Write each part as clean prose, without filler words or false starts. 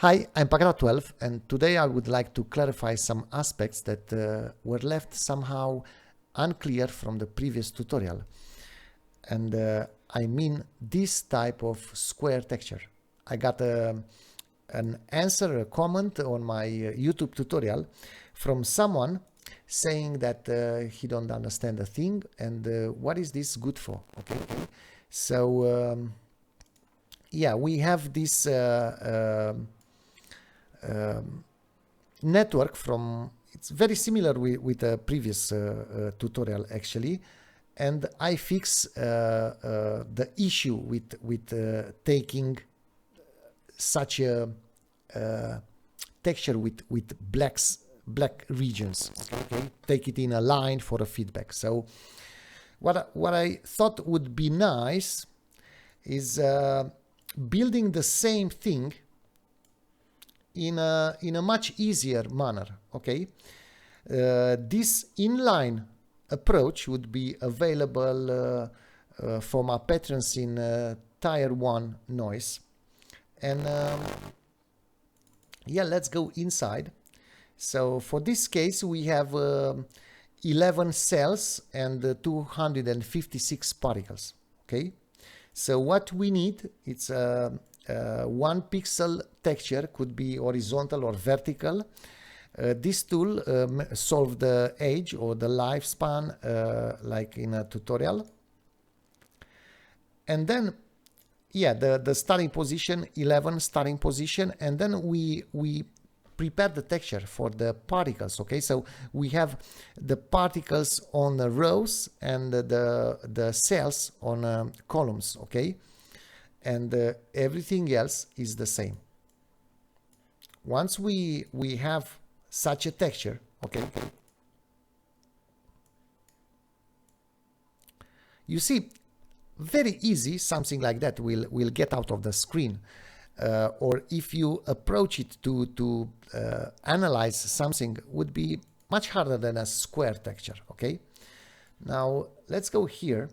Hi, I'm Pagata12, and today I would like to clarify some aspects that were left somehow unclear from the previous tutorial. And I mean this type of square texture. I got an answer, a comment on my YouTube tutorial from someone saying that he don't understand a thing and what is this good for, okay? So, yeah, we have this network from, it's very similar with the previous tutorial actually, and I fix the issue with taking such a texture with black regions, okay? Take it in a line for a feedback. So what I thought would be nice is building the same thing in a much easier manner, okay? This inline approach would be available for my patrons in tier 1 noise. And yeah, let's go inside. So for this case, we have 11 cells and 256 particles, okay? So what we need, it's a 1 pixel texture, could be horizontal or vertical. This tool solves the age or the lifespan like in a tutorial. And then, yeah, the starting position, 11 starting position, and then we prepare the texture for the particles, okay? So we have the particles on the rows and the cells on columns, okay? And everything else is the same. Once we have such a texture, okay, you see, very easy, something like that will get out of the screen. Or if you approach it to analyze something, would be much harder than a square texture, okay? Now, let's go here.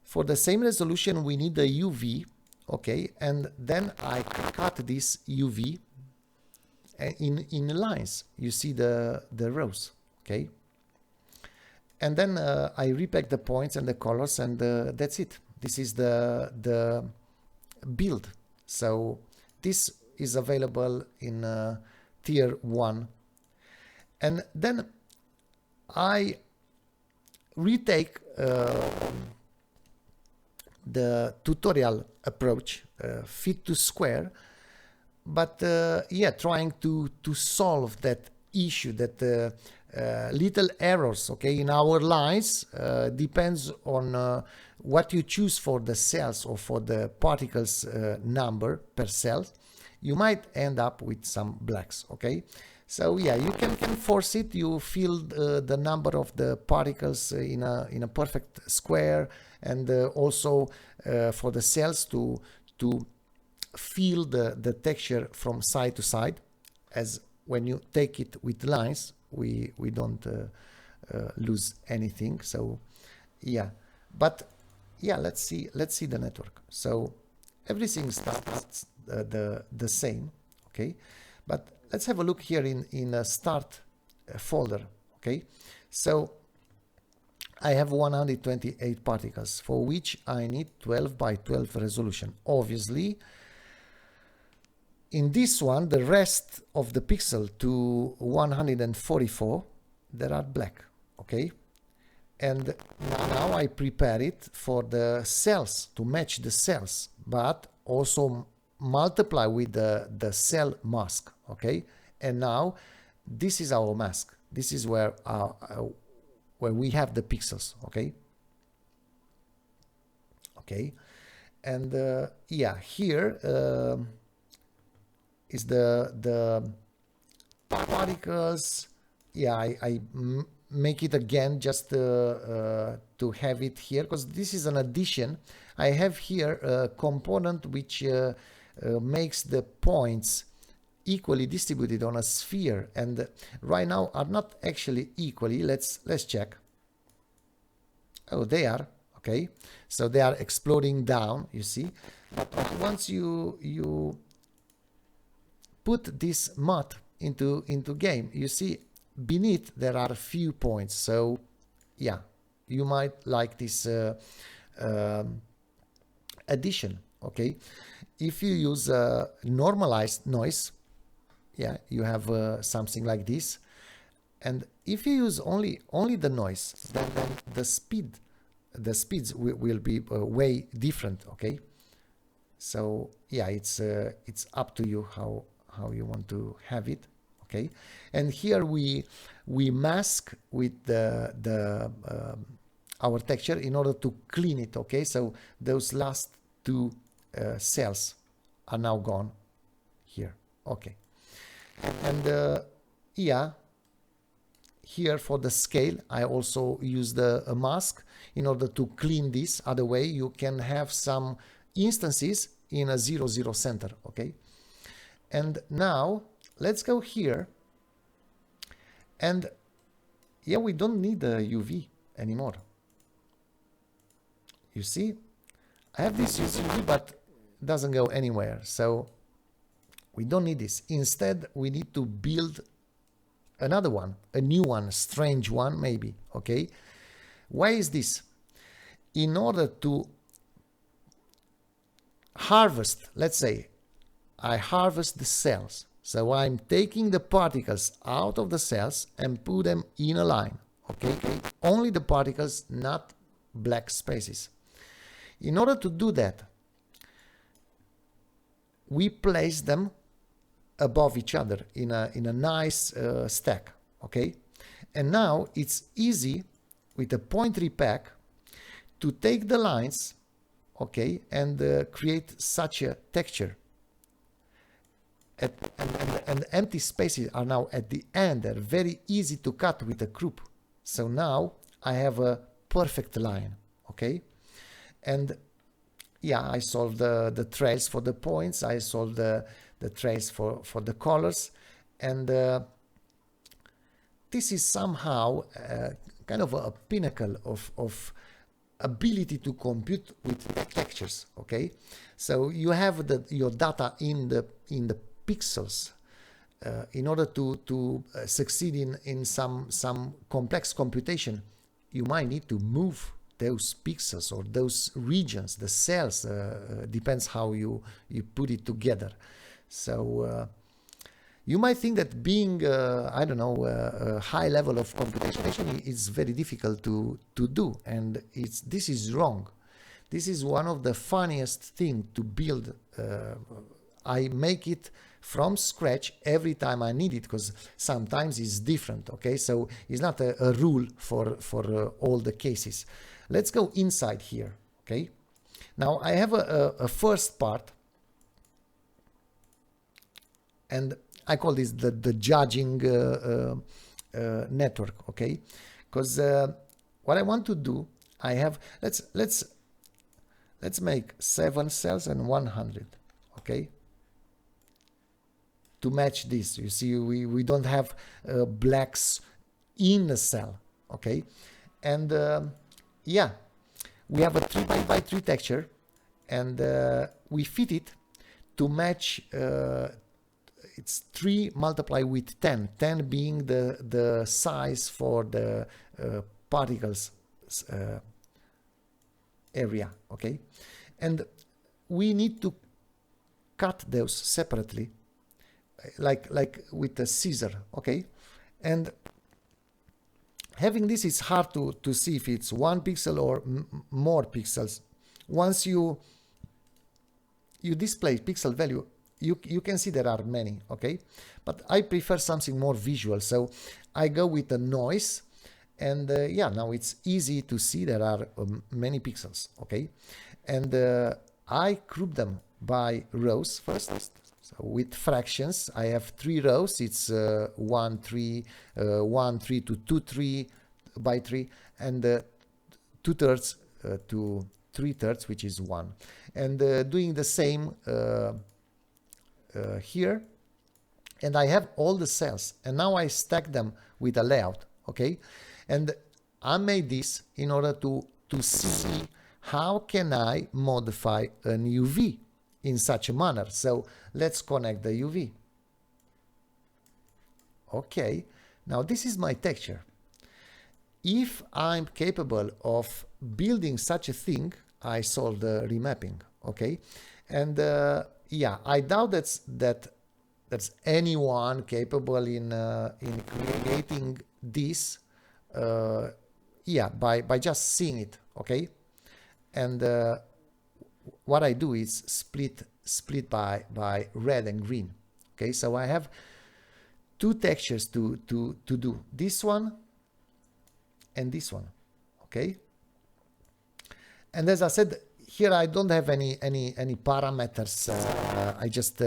For the same resolution, we need the UV, okay? And then I cut this UV in lines. You see the rows, okay? And then I repack the points and the colors, and that's it. This is the build. So this is available in tier 1. And then I retake the tutorial approach, fit to square, but yeah, trying to solve that issue, that little errors, okay, in our lines depends on what you choose for the cells or for the particles number per cell. You might end up with some blacks, okay? So yeah, you can force it. You fill the number of the particles in a perfect square, and also for the cells to feel the texture from side to side. As when you take it with lines, we don't lose anything. So yeah, but yeah, let's see the network. So everything starts the same, okay? But let's have a look here in a start folder, okay? So I have 128 particles for which I need 12 by 12 resolution. Obviously, in this one, the rest of the pixel to 144, there are black, okay? And now I prepare it for the cells, to match the cells, but also multiply with the cell mask, okay? And now this is our mask. This is where we have the pixels, okay? Okay, and yeah, here is the particles. Yeah, I make it again just to have it here, because this is an addition. I have here a component which makes the points equally distributed on a sphere, and right now are not actually equally. Let's check. Oh, they are, okay? So they are exploding down, you see. But once you put this mod into game, you see beneath there are a few points. So yeah, you might like this addition. Okay, if you use normalized noise, yeah, you have something like this. And if you use only the noise, then the speeds will be way different. Okay, so yeah, it's up to you how you want to have it. Okay, and here we mask with the our texture in order to clean it. Okay, so those last two cells are now gone here. Okay, and yeah, here for the scale I also used a mask in order to clean this. Other way you can have some instances in a 0, 0 center. Okay, and now let's go here, and yeah, we don't need the UV anymore. You see, I have this UV, but it doesn't go anywhere, so we don't need this. Instead, we need to build another one, a new one, strange one maybe. Okay, why is this? In order to harvest, let's say I harvest the cells, so I'm taking the particles out of the cells and put them in a line. Okay, only the particles, not black spaces. In order to do that, we place them above each other in a nice stack. Okay, and now it's easy with a point repack to take the lines, okay, and create such a texture. And empty spaces are now at the end. They're very easy to cut with a group. So now I have a perfect line. Okay, and yeah, I solved the trails for the points. I solved the trails for the colors, and this is somehow kind of a pinnacle of ability to compute with textures. Okay, so you have your data in the pixels. In order to succeed in some complex computation, you might need to move those pixels or those regions, the cells, depends how you put it together. So you might think that being, I don't know, a high level of computation is very difficult to do, and this is wrong. This is one of the funniest thing to build. I make it from scratch every time I need it, because sometimes it's different. Okay, so it's not a rule for all the cases. Let's go inside here. Okay, now I have a first part, and I call this the judging network. Okay, because what I want to do, I have let's make 7 cells and 100. Okay, to match this. You see, we don't have blacks in a cell. Okay, and yeah, we have a 3x3 texture, and we fit it to match. It's 3 multiplied with 10, 10 being the size for the particles area. Okay, and we need to cut those separately, like with a scissor. Okay, and having this, it's hard to see if it's 1 pixel or more pixels. Once you display pixel value, you can see there are many. Okay, but I prefer something more visual, so I go with the noise, and yeah, now it's easy to see there are many pixels. Okay, and I group them by rows first. So with fractions, I have 3 rows. It's 1, 3, 1, 3 to 2, 3 by 3, and 2/3 to 3/3, which is 1. And doing the same here, and I have all the cells, and now I stack them with a layout. Okay, and I made this in order to see how can I modify an UV in such a manner. So let's connect the UV. okay, now this is my texture. If I'm capable of building such a thing, I solve the remapping, okay? And yeah, I doubt that's anyone capable in creating this, yeah, by just seeing it, okay? And what I do is split by red and green, okay? So I have two textures to do, this one and this one, okay? And as I said, here I don't have any parameters. I just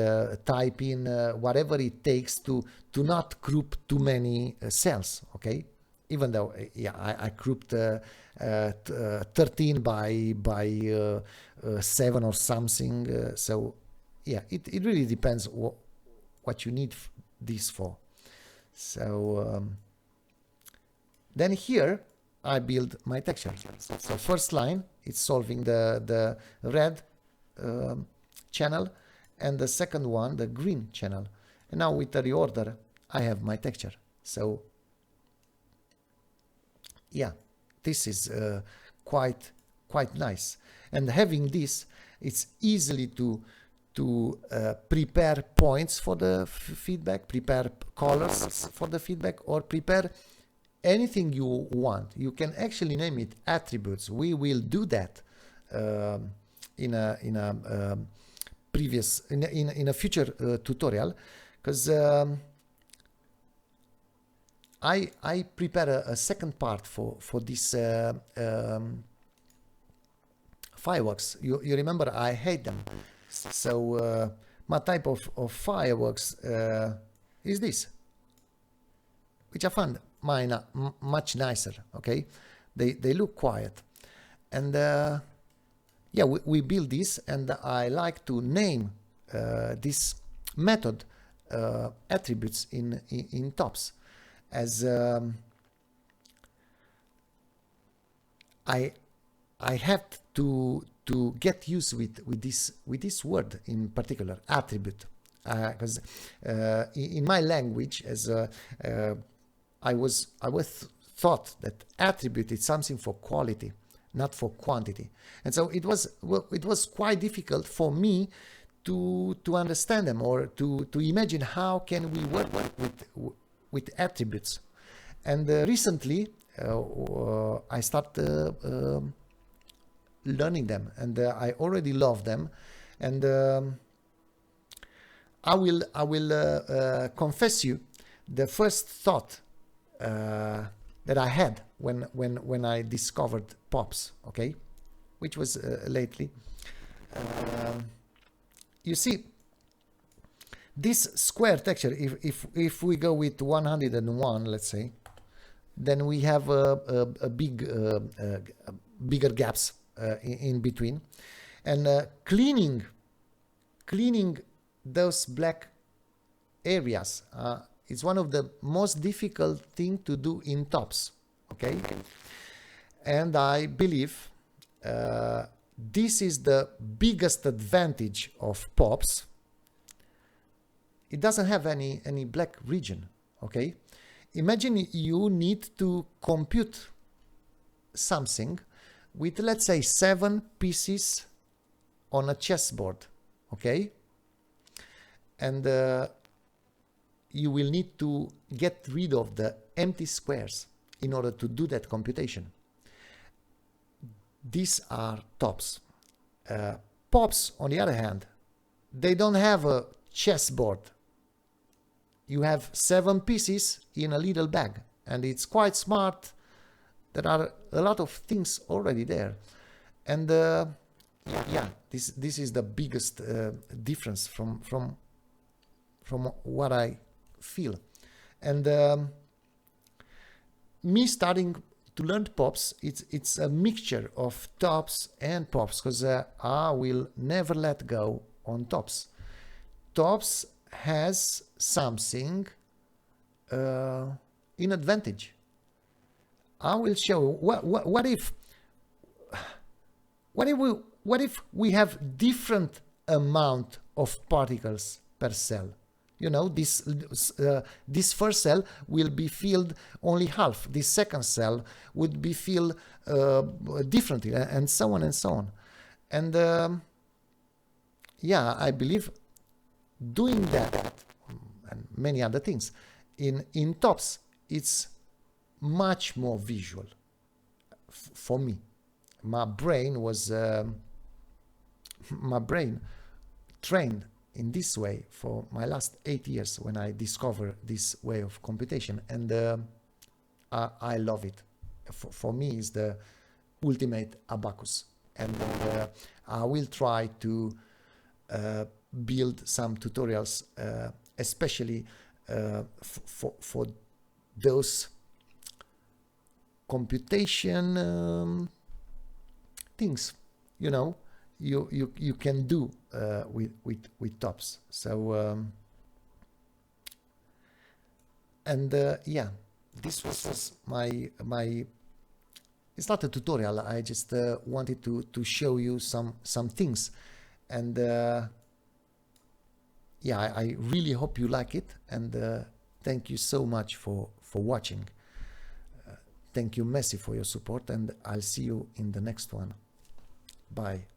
type in whatever it takes to not group too many cells, okay? Even though, yeah, I grouped 13 by 7 or something. So yeah, it really depends what you need this for. So then here I build my texture. So first line, it's solving the red channel, and the second one, the green channel. And now with the reorder, I have my texture. So yeah, this is quite nice. And having this, it's easily to prepare points for the feedback, prepare colors for the feedback, or prepare anything you want. You can actually name it attributes. We will do that in a future tutorial, because I prepare a second part for this fireworks. You remember I hate them. So my type of fireworks is this, which I found mine much nicer, okay? They look quiet. And yeah, we build this, and I like to name this method attributes in tops, as I have to get used with this word in particular, attribute, because in my language, as I was thought that attribute is something for quality, not for quantity, and so it was quite difficult for me to understand them, or to imagine how can we work with attributes. And recently I started learning them, and I already love them. And I will confess you the first thought that I had when I discovered pops, okay, which was lately. You see, this square texture, if we go with 101, let's say, then we have a bigger gaps in between, and cleaning those black areas is one of the most difficult thing to do in tops, okay? And I believe this is the biggest advantage of pops. It doesn't have any black region, okay? Imagine you need to compute something with, let's say, 7 pieces on a chessboard, okay? And you will need to get rid of the empty squares in order to do that computation. These are tops. Pops, on the other hand, they don't have a chessboard. You have 7 pieces in a little bag, and it's quite smart. There are a lot of things already there, and yeah, this is the biggest difference from what I feel. And me starting to learn pops, it's a mixture of tops and pops, because I will never let go on tops. Tops has something in advantage. I will show what if we have different amount of particles per cell. You know, this first cell will be filled only half. This second cell would be filled differently, and so on and so on. And yeah, I believe doing that and many other things in tops, it's much more visual for me. My brain was my brain trained in this way for my last 8 years when I discovered this way of computation, and I love it. For me, it's the ultimate abacus, and I will try to build some tutorials, especially for those computation things, you know, you can do with tops. So and yeah, this was my it's not a tutorial. I just wanted to show you some things, and yeah, I really hope you like it, and thank you so much for watching. Thank you, Messi, for your support, and I'll see you in the next one. Bye.